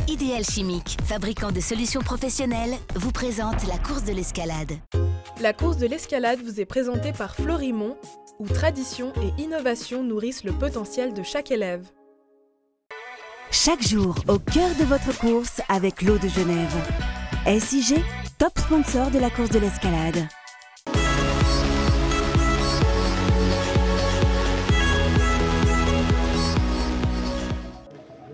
Idéal Chimique, fabricant de solutions professionnelles, vous présente la course de l'escalade. La course de l'escalade vous est présentée par Florimont, où tradition et innovation nourrissent le potentiel de chaque élève. Chaque jour, au cœur de votre course avec l'eau de Genève. SIG, top sponsor de la course de l'escalade.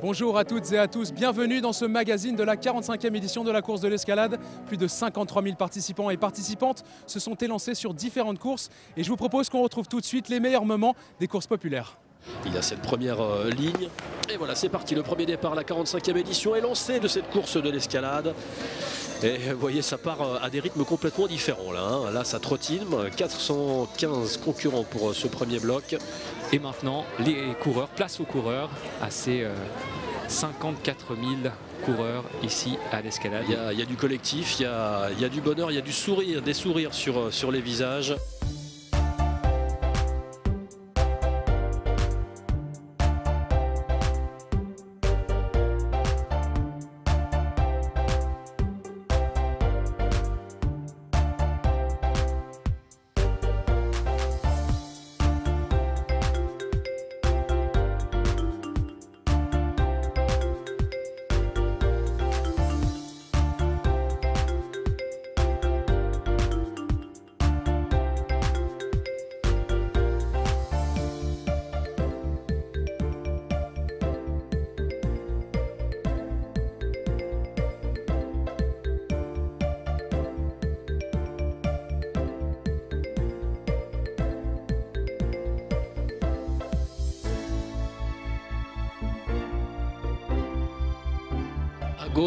Bonjour à toutes et à tous, bienvenue dans ce magazine de la 45e édition de la course de l'escalade. Plus de 53 000 participants et participantes se sont élancés sur différentes courses et je vous propose qu'on retrouve tout de suite les meilleurs moments des courses populaires. Il y a cette première ligne et voilà, c'est parti, le premier départ, la 45e édition est lancée de cette course de l'escalade. Et vous voyez, ça part à des rythmes complètement différents là, hein. Là ça trottine, 415 concurrents pour ce premier bloc. Et maintenant, les coureurs, place aux coureurs, à ces 54 000 coureurs ici à l'escalade. Il y a du collectif, il y a du bonheur, il y a du sourire, des sourires sur les visages.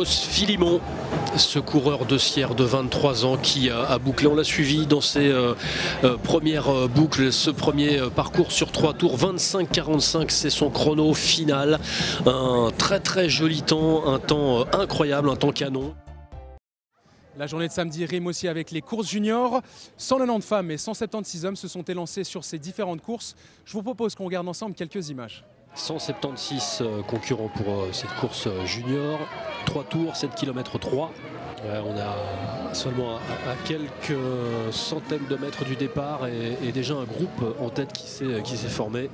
Philimon, ce coureur de Sierre de 23 ans qui a bouclé, on l'a suivi dans ses premières boucles, ce premier parcours sur 3 tours, 25-45, c'est son chrono final, un très joli temps, un temps incroyable, un temps canon. La journée de samedi rime aussi avec les courses juniors. 190 femmes et 176 hommes se sont élancés sur ces différentes courses. Je vous propose qu'on regarde ensemble quelques images. 176 concurrents pour cette course junior, 3 tours, 7 km 3. On a seulement à quelques centaines de mètres du départ et déjà un groupe en tête qui s'est formé.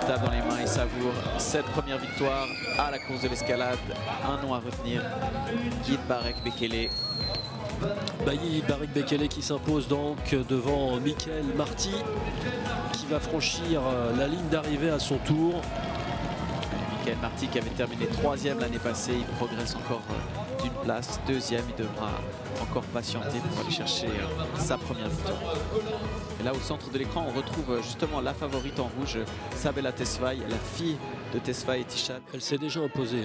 Dans les mains et savoure cette première victoire à la course de l'escalade. Un nom à retenir, Guy Barek Bekele. Guy Barek Bekele qui s'impose donc devant Michael Marty qui va franchir la ligne d'arrivée à son tour. Michael Marty qui avait terminé 3e l'année passée, il progresse encore d'une place, 2e, il devra encore patienter pour aller chercher sa première victoire. Et là au centre de l'écran on retrouve justement la favorite en rouge, Sabela Tesfaye, la fille de Tesfaye et Tishan. Elle s'est déjà imposée,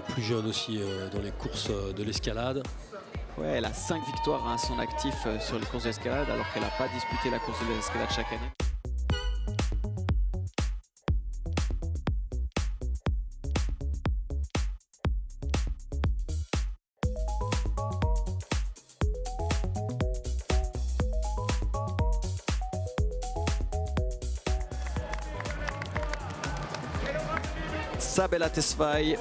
plus jeune aussi dans les courses de l'escalade. Ouais, elle a 5 victoires à son actif sur les courses de l'escalade alors qu'elle n'a pas disputé la course de l'escalade chaque année. Sabela Tesfaye.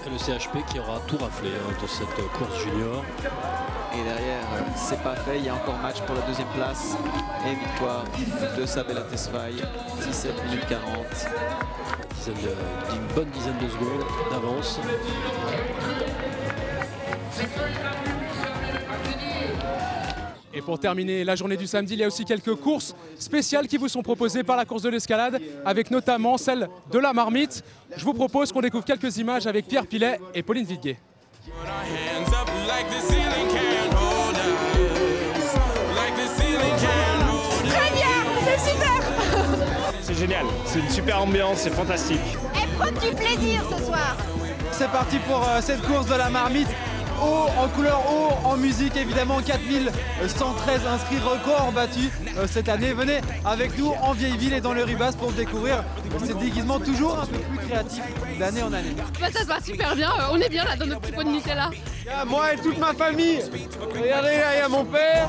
Et le CHP qui aura tout raflé dans cette course junior. Et derrière, c'est pas fait, il y a encore match pour la 2e place. Et victoire de Sabela Tesfaye, 17 minutes 40. Une bonne dizaine de secondes d'avance. Et pour terminer la journée du samedi, il y a aussi quelques courses spéciales qui vous sont proposées par la course de l'escalade, avec notamment celle de la marmite. Je vous propose qu'on découvre quelques images avec Pierre Pilet et Pauline Viguier. Très bien, c'est super. génial. C'est une super ambiance, c'est fantastique. Épreuve du plaisir ce soir. C'est parti pour cette course de la marmite. Haut, en couleur haut, en musique évidemment, 4113 inscrits, record battu cette année. Venez avec nous en vieille ville et dans le Ribas pour découvrir ces déguisements toujours un peu plus créatifs d'année en année. Bah, ça se passe super bien, on est bien là dans notre petit pot de Nutella. Moi et toute ma famille. Regardez, là il y a mon père,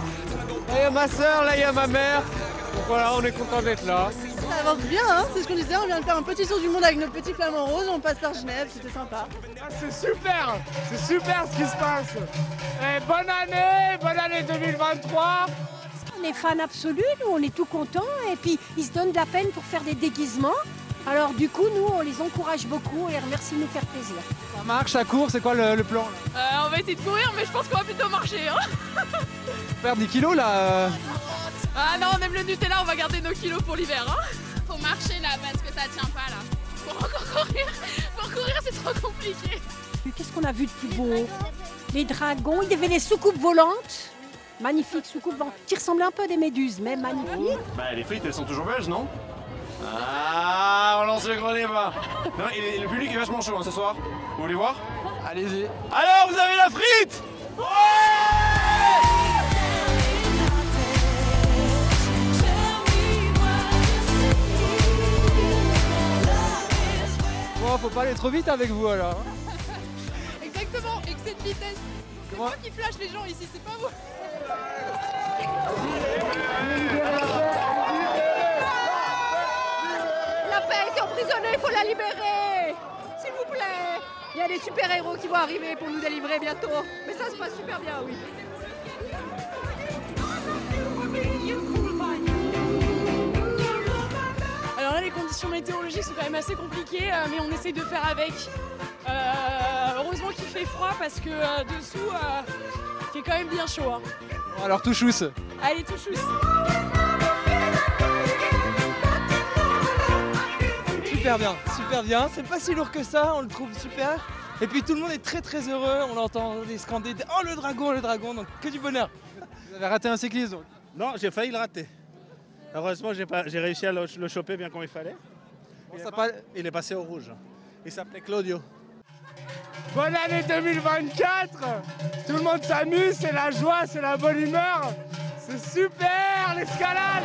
là il y a ma soeur, là il y a ma mère. Donc voilà, on est content d'être là. Ça avance bien, hein, c'est ce qu'on disait, on vient de faire un petit tour du monde avec nos petits flamants roses, on passe par Genève, c'était sympa. Ah, c'est super ce qui se passe. Et bonne année 2023. On est fans absolus, nous on est tout contents et puis ils se donnent de la peine pour faire des déguisements. Alors du coup, nous on les encourage beaucoup et les remercie de nous faire plaisir. Ça marche, ça court, c'est quoi le plan là? On va essayer de courir mais je pense qu'on va plutôt marcher. Hein. Faire 10 kilos là Ah non, on aime le Nutella, on va garder nos kilos pour l'hiver. Hein. Faut marcher là parce que ça tient pas là. Pour encore courir, c'est trop compliqué. Qu'est-ce qu'on a vu de plus beau? Les dragons, il y avait les soucoupes volantes. Magnifiques soucoupes volantes qui ressemblaient un peu à des méduses, mais magnifiques. Bah les frites elles sont toujours belges, non? Ah, on lance le gros débat. Non, et le public est vachement chaud hein, ce soir. Vous voulez voir? Allez-y. Alors vous avez la frite? Bon, faut pas aller trop vite avec vous alors. Exactement, excès de vitesse. C'est moi qui flash les gens ici, c'est pas vous. La paix a été emprisonnée, il faut la libérer. S'il vous plaît. Il y a des super-héros qui vont arriver pour nous délivrer bientôt. Mais ça se passe super bien, oui. Alors là, les conditions météorologiques sont quand même assez compliquées, mais on essaye de faire avec. Heureusement qu'il fait froid parce que dessous, il fait quand même bien chaud. Hein. Bon, alors tout chousse. Allez, tout chousse. Super bien. C'est pas si lourd que ça, on le trouve super. Et puis tout le monde est très heureux, on entend des scander « Oh le dragon !» Donc que du bonheur. Vous avez raté un cycliste donc? Non, j'ai failli le rater. Heureusement, j'ai réussi à le choper bien comme il fallait. Il est passé au rouge. Il s'appelait Claudio. Bonne année 2024. Tout le monde s'amuse, c'est la joie, c'est la bonne humeur. C'est super l'escalade.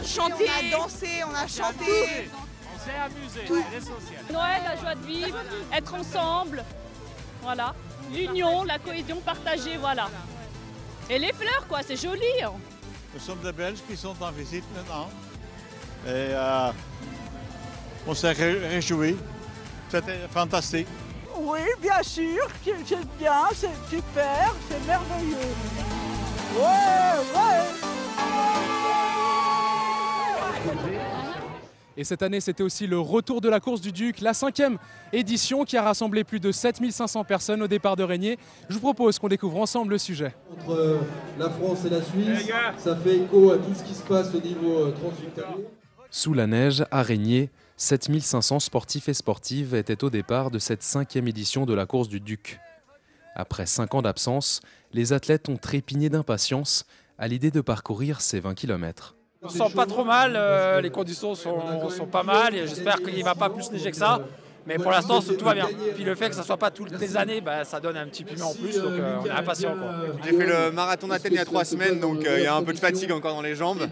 Chanté, on a dansé, on a chanté. On s'est amusé, c'est essentiel. Noël, la joie de vivre, être ensemble, voilà. L'union, la cohésion partagée, voilà. Et les fleurs, quoi, c'est joli. Hein. Nous sommes des Belges qui sont en visite maintenant. Et on s'est réjouis. C'était fantastique. Oui, bien sûr, c'est bien, c'est super, c'est merveilleux. Ouais. Et cette année, c'était aussi le retour de la course du Duc, la 5e édition qui a rassemblé plus de 7500 personnes au départ de Régnier. Je vous propose qu'on découvre ensemble le sujet. Entre la France et la Suisse, ça fait écho à tout ce qui se passe au niveau transfrontalier. Sous la neige, à Régnier, 7500 sportifs et sportives étaient au départ de cette 5e édition de la course du Duc. Après 5 ans d'absence, les athlètes ont trépigné d'impatience à l'idée de parcourir ces 20 km. On se sent pas trop mal, les conditions sont pas mal et j'espère qu'il ne va pas plus neiger que ça. Mais pour l'instant, tout va bien. Puis le fait que ça ne soit pas toutes les années, ça donne un petit piment en plus, donc on est impatient. J'ai fait le marathon d'Athènes il y a 3 semaines, donc il y a un peu de fatigue encore dans les jambes.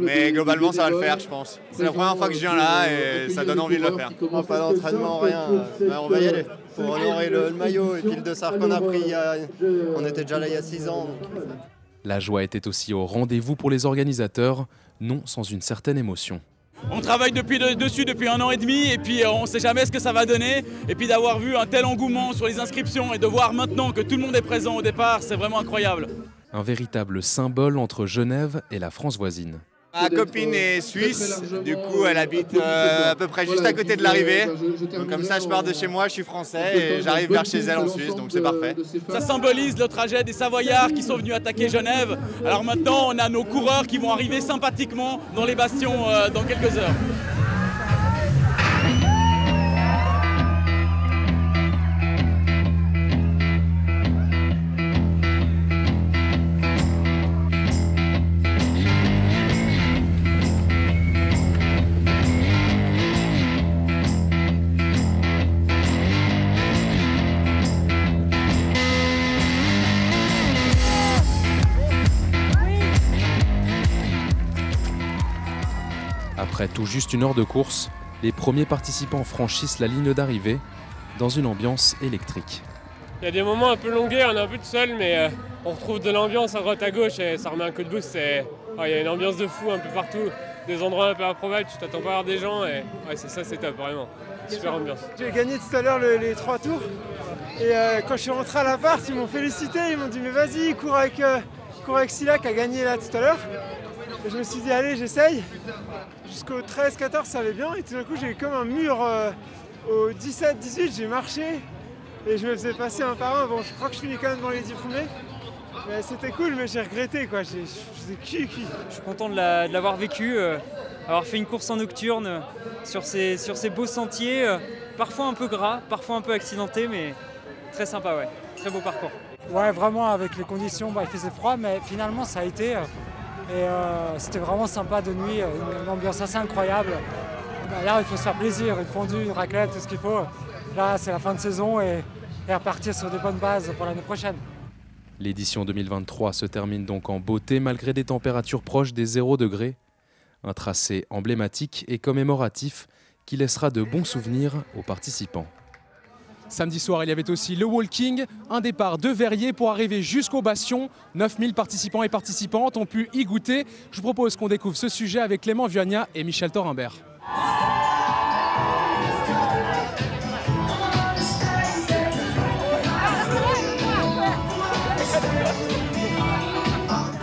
Mais globalement, ça va le faire, je pense. C'est la première fois que je viens là et ça donne envie de le faire. Pas d'entraînement, rien. On va y aller pour honorer le maillot et puis le dossard qu'on a pris. On était déjà là il y a 6 ans. La joie était aussi au rendez-vous pour les organisateurs, non sans une certaine émotion. On travaille dessus depuis 1 an et demi et puis on ne sait jamais ce que ça va donner. Et puis d'avoir vu un tel engouement sur les inscriptions et de voir maintenant que tout le monde est présent au départ, c'est vraiment incroyable. Un véritable symbole entre Genève et la France voisine. Ma copine est suisse, du coup elle habite à peu près juste à côté de l'arrivée. Donc comme ça je pars de chez moi, je suis français et j'arrive vers chez elle en Suisse, donc c'est parfait. Ça symbolise le trajet des Savoyards qui sont venus attaquer Genève. Alors maintenant on a nos coureurs qui vont arriver sympathiquement dans les bastions dans quelques heures. Après tout juste 1 heure de course, les premiers participants franchissent la ligne d'arrivée dans une ambiance électrique. Il y a des moments un peu longueurs, on est un peu tout seul, mais on retrouve de l'ambiance à droite à gauche et ça remet un coup de boost. Il y a une ambiance de fou un peu partout, des endroits un peu improbables, tu t'attends pas à voir des gens et c'est ça, c'est top, vraiment. Super ambiance. J'ai gagné tout à l'heure les 3 tours et quand je suis rentré à l'appart, ils m'ont félicité, ils m'ont dit mais vas-y, cours avec Silla qui a gagné là tout à l'heure. Et je me suis dit allez, j'essaye. Jusqu'au 13-14 ça allait bien et tout d'un coup j'ai eu comme un mur au 17-18, j'ai marché et je me faisais passer un par un. Bon, je crois que je finis quand même dans les 10 premiers. Mais c'était cool, mais j'ai regretté quoi, j'étais cuit. Je suis content de l'avoir vécu, avoir fait une course en nocturne sur ces beaux sentiers, parfois un peu gras, parfois un peu accidentés, mais très sympa, ouais. Très beau parcours. Ouais, vraiment avec les conditions, il faisait froid, mais finalement ça a été. Et c'était vraiment sympa de nuit, une ambiance assez incroyable. Là, il faut se faire plaisir, une fondue, une raclette, tout ce qu'il faut. Là, c'est la fin de saison et repartir sur de bonnes bases pour l'année prochaine. L'édition 2023 se termine donc en beauté malgré des températures proches des 0 degrés. Un tracé emblématique et commémoratif qui laissera de bons souvenirs aux participants. Samedi soir, il y avait aussi le walking, un départ de Verrier pour arriver jusqu'au Bastion. 9000 participants et participantes ont pu y goûter. Je vous propose qu'on découvre ce sujet avec Clément Viogna et Michel Thorimbert.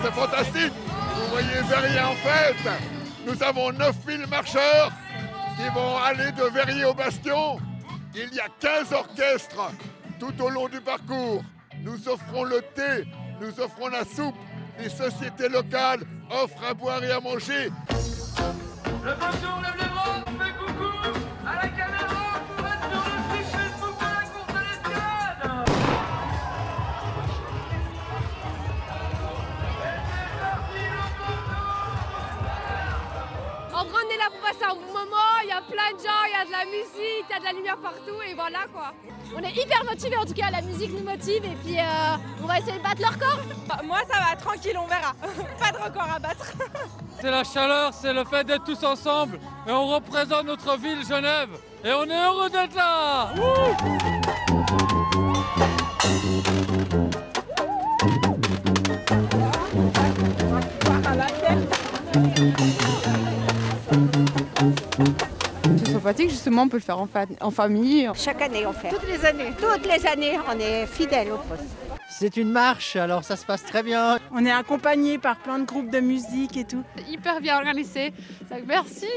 C'est fantastique, vous voyez Verrier en fête. Nous avons 9000 marcheurs qui vont aller de Verrier au Bastion. Il y a 15 orchestres tout au long du parcours. Nous offrons le thé, nous offrons la soupe. Les sociétés locales offrent à boire et à manger. Le Bastion lève les bras, on fait coucou à la caméra pour être sur le petit Facebook de la course de l'escalade. En vrai, on est là pour passer un bon moment, il y a plein de gens, il y a de la musique, il y a de la lumière partout et voilà quoi. On est hyper motivés en tout cas, la musique nous motive et puis on va essayer de battre le record. Moi ça va, tranquille, on verra. Pas de record à battre. C'est la chaleur, c'est le fait d'être tous ensemble et on représente notre ville Genève et on est heureux d'être là. C'est sympathique, justement, on peut le faire en famille. Chaque année on fait. Toutes les années. Toutes les années, on est fidèles au poste. C'est une marche, alors ça se passe très bien. On est accompagné par plein de groupes de musique et tout. Hyper bien organisé, donc merci.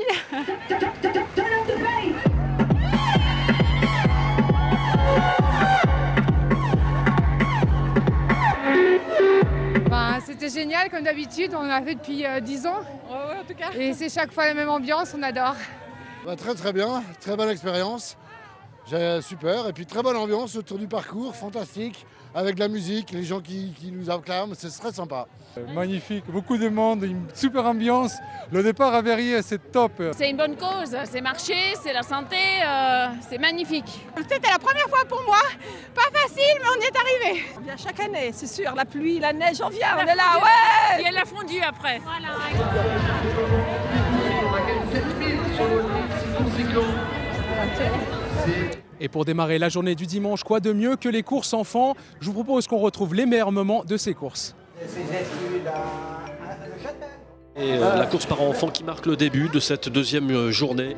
C'était génial comme d'habitude, on l'a fait depuis 10 ans. Ouais, en tout cas. Et c'est chaque fois la même ambiance, on adore. Très bien, très bonne expérience. Super, et puis très bonne ambiance autour du parcours, fantastique, avec de la musique, les gens qui nous acclament, c'est très sympa. Magnifique, beaucoup de monde, une super ambiance. Le départ à Verrier, c'est top. C'est une bonne cause, c'est marcher, c'est la santé, c'est magnifique. C'était la première fois pour moi, pas facile, mais on y est arrivé. On vient chaque année, c'est sûr, la pluie, la neige, on vient, on est là, ouais. Il y a la fondue après. Voilà. Et pour démarrer la journée du dimanche, quoi de mieux que les courses enfants? Je vous propose qu'on retrouve les meilleurs moments de ces courses. Et la course par enfants qui marque le début de cette deuxième journée.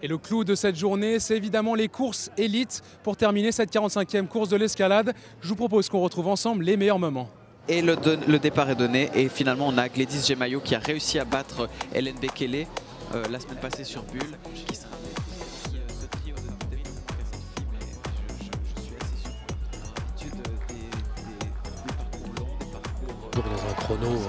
Et le clou de cette journée, c'est évidemment les courses élites pour terminer cette 45e course de l'escalade. Je vous propose qu'on retrouve ensemble les meilleurs moments. Et le départ est donné et finalement on a Gladys Gemayo qui a réussi à battre Hélène Bekele la semaine passée sur Bulle, qui sera ce trio de je suis assez surpris. Des parcours longs, des parcours dans un chrono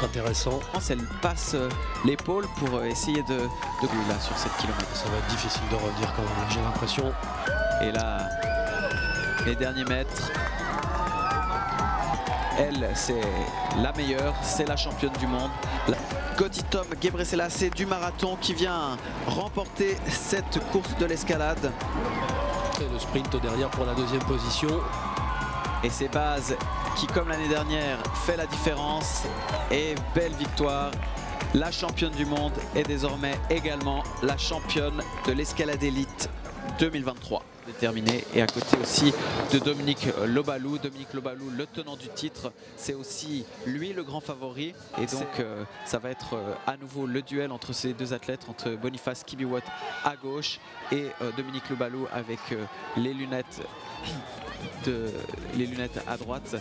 intéressant. Elle passe l'épaule pour essayer de là sur 7 km. Ça va être difficile de revenir quand même, j'ai l'impression. Et là, les derniers mètres. Elle, c'est la meilleure, c'est la championne du monde. Gotitom Ghebreselassie du marathon qui vient remporter cette course de l'escalade. Et le sprint derrière pour la deuxième position. Et c'est Baz qui, comme l'année dernière, fait la différence. Et belle victoire. La championne du monde est désormais également la championne de l'escalade élite 2023. Déterminé, et à côté aussi de Dominique Lobalou. Dominique Lobalou, le tenant du titre, c'est aussi lui le grand favori. Et donc ça va être à nouveau le duel entre ces deux athlètes, entre Boniface Kibiwott à gauche et Dominique Lobalou avec les lunettes à droite.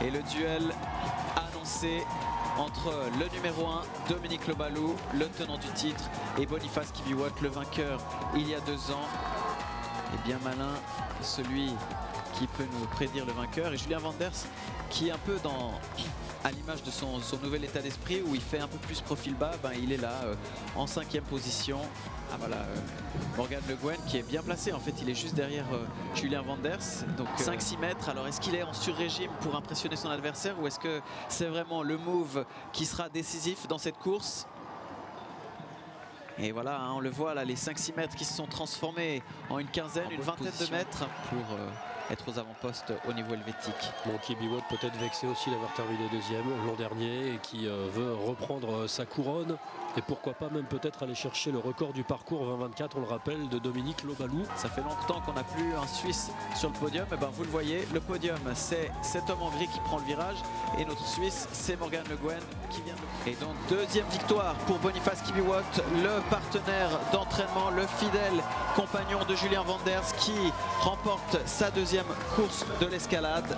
Et le duel annoncé entre le numéro 1, Dominique Lobalou, le tenant du titre, et Boniface Kibiwott, le vainqueur il y a 2 ans. Et bien malin, celui qui peut nous prédire le vainqueur. Et Julien Wanders, qui est un peu à l'image de son nouvel état d'esprit, où il fait un peu plus profil bas, il est là en 5e position. Ah voilà, Morgan Le Guen qui est bien placé, en fait il est juste derrière Julien Wanders, donc 5-6 mètres. Alors est-ce qu'il est en sur-régime pour impressionner son adversaire, ou est-ce que c'est vraiment le move qui sera décisif dans cette course? Et voilà, on le voit là, les 5-6 mètres qui se sont transformés en une quinzaine, une vingtaine de mètres pour être aux avant-postes au niveau helvétique. Bon, Kibiwott peut-être vexé aussi d'avoir terminé deuxième l'an dernier et qui veut reprendre sa couronne. Et pourquoi pas même peut-être aller chercher le record du parcours 2024, on le rappelle, de Dominique Lobalou. Ça fait longtemps qu'on n'a plus un Suisse sur le podium. Et vous le voyez, le podium c'est cet homme en gris qui prend le virage. Et notre Suisse, c'est Morgan Le Guen qui vient de... Et donc deuxième victoire pour Boniface Kibiwott, le partenaire d'entraînement, le fidèle compagnon de Julien Wanders, qui remporte sa deuxième course de l'escalade.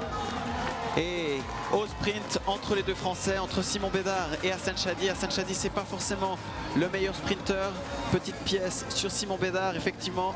Et au sprint entre les deux Français, entre Simon Bédard et Hassan Chadi. Hassan Chadi, c'est pas forcément le meilleur sprinter. Petite pièce sur Simon Bédard, effectivement,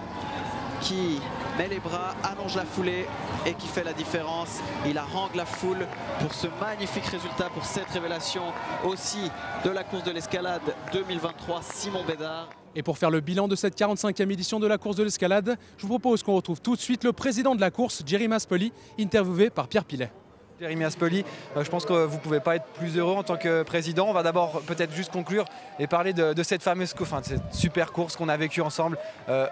qui met les bras, allonge la foulée et qui fait la différence. Il harangue la foule pour ce magnifique résultat, pour cette révélation aussi de la course de l'escalade 2023, Simon Bédard. Et pour faire le bilan de cette 45e édition de la course de l'escalade, je vous propose qu'on retrouve tout de suite le président de la course, Jeremy Aspoli, interviewé par Pierre Pilet. Jeremy Aspoli, je pense que vous ne pouvez pas être plus heureux en tant que président. On va d'abord peut-être juste conclure et parler de cette fameuse course, de cette super course qu'on a vécue ensemble,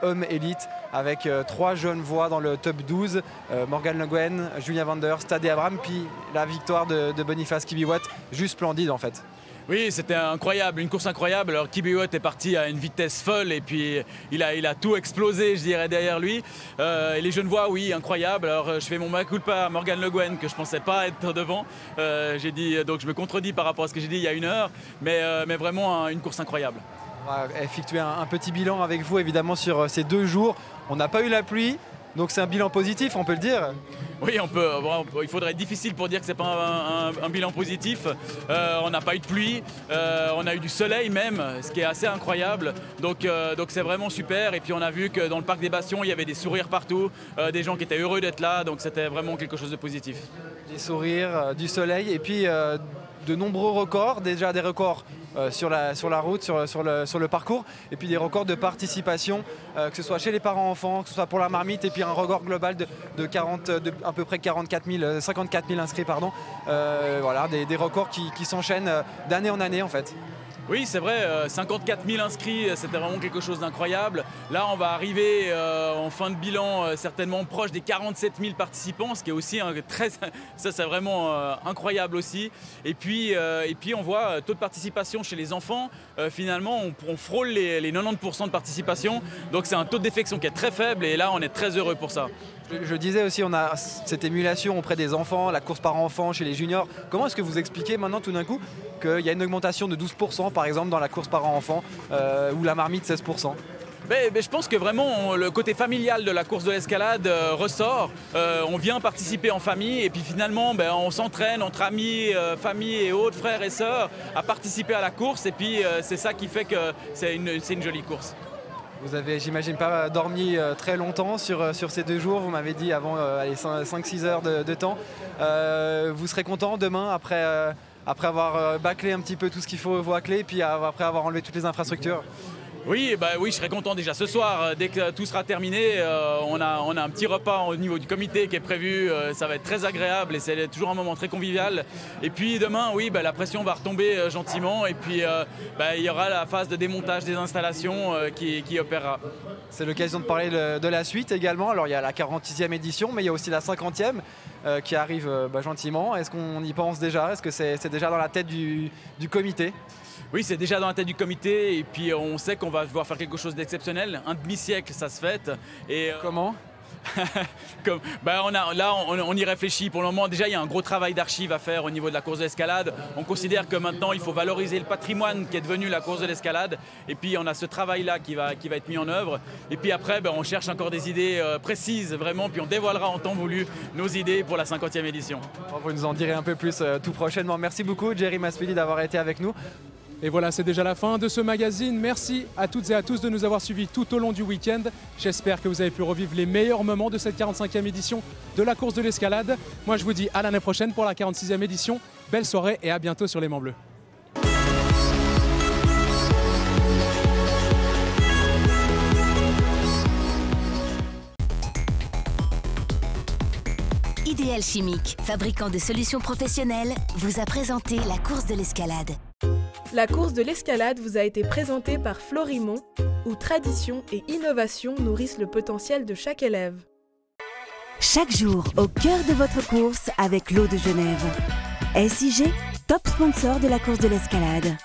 homme élite, avec 3 jeunes voix dans le top 12, Morgan Le Guen, Julien Wanders, Tadej Abraham, puis la victoire de Boniface Kibiwott, juste splendide en fait. Oui, c'était incroyable, une course incroyable. Alors Kibiwott est parti à une vitesse folle et puis il a tout explosé, je dirais, derrière lui. Et les jeunes voix, oui, incroyable. Alors je fais mon mea culpa à Morgan Le Guen, que je pensais pas être devant. J'ai dit, donc je me contredis par rapport à ce que j'ai dit il y a 1 heure, mais vraiment une course incroyable. On va effectuer un petit bilan avec vous évidemment sur ces 2 jours. On n'a pas eu la pluie. Donc c'est un bilan positif, on peut le dire. Oui, il faudrait être difficile pour dire que ce n'est pas un bilan positif. On n'a pas eu de pluie, on a eu du soleil même, ce qui est assez incroyable. Donc c'est vraiment super. Et puis on a vu que dans le parc des Bastions, il y avait des sourires partout, des gens qui étaient heureux d'être là. Donc c'était vraiment quelque chose de positif. Des sourires, du soleil et puis de nombreux records, déjà des records sur la route, sur le parcours, et puis des records de participation, que ce soit chez les parents-enfants, que ce soit pour la marmite, et puis un record global de à peu près 54 000 inscrits. Voilà, des records qui s'enchaînent d'année en année en fait. Oui, c'est vrai, 54 000 inscrits, c'était vraiment quelque chose d'incroyable. Là, on va arriver en fin de bilan certainement proche des 47 000 participants, ce qui est aussi ça c'est vraiment incroyable aussi. Et puis on voit taux de participation chez les enfants, finalement on frôle les 90% de participation, donc c'est un taux de défection qui est très faible et là on est très heureux pour ça. Je disais aussi, on a cette émulation auprès des enfants, la course par enfant chez les juniors. Comment est-ce que vous expliquez maintenant tout d'un coup qu'il y a une augmentation de 12% par exemple dans la course par enfant ou la marmite 16%? Je pense que vraiment le côté familial de la course de l'escalade ressort. On vient participer en famille et puis finalement on s'entraîne entre amis, famille et autres, frères et sœurs à participer à la course et puis c'est ça qui fait que c'est une jolie course. Vous avez, j'imagine, pas dormi très longtemps sur ces 2 jours, vous m'avez dit avant 5-6 heures de temps. Vous serez content demain après avoir bâclé un petit peu tout ce qu'il faut bâcler et puis après avoir enlevé toutes les infrastructures? Oui, je serai content déjà ce soir. Dès que tout sera terminé, on a un petit repas au niveau du comité qui est prévu. Ça va être très agréable et c'est toujours un moment très convivial. Et puis demain, oui, la pression va retomber gentiment. Et puis il y aura la phase de démontage des installations qui opérera. C'est l'occasion de parler de la suite également. Alors il y a la 46e édition, mais il y a aussi la 50e qui arrive gentiment. Est-ce qu'on y pense déjà? Est-ce que c'est déjà dans la tête du comité? Oui, c'est déjà dans la tête du comité et puis on sait qu'on va devoir faire quelque chose d'exceptionnel. Un demi-siècle, ça se fête. Et comment? On y réfléchit pour le moment. Déjà, il y a un gros travail d'archives à faire au niveau de la course de l'escalade. On considère que maintenant, il faut valoriser le patrimoine qui est devenu la course de l'escalade. Et puis, on a ce travail-là qui va être mis en œuvre. Et puis après, on cherche encore des idées précises, vraiment. Puis on dévoilera en temps voulu nos idées pour la 50e édition. Vous nous en direz un peu plus tout prochainement. Merci beaucoup, Jerry Maspili, d'avoir été avec nous. Et voilà, c'est déjà la fin de ce magazine. Merci à toutes et à tous de nous avoir suivis tout au long du week-end. J'espère que vous avez pu revivre les meilleurs moments de cette 45e édition de la course de l'escalade. Moi, je vous dis à l'année prochaine pour la 46e édition. Belle soirée et à bientôt sur l'Aimant Bleu. Idéal Chimique, fabricant de solutions professionnelles, vous a présenté la course de l'escalade. La course de l'escalade vous a été présentée par Florimond, où tradition et innovation nourrissent le potentiel de chaque élève. Chaque jour, au cœur de votre course avec l'Eau de Genève. SIG, top sponsor de la course de l'escalade.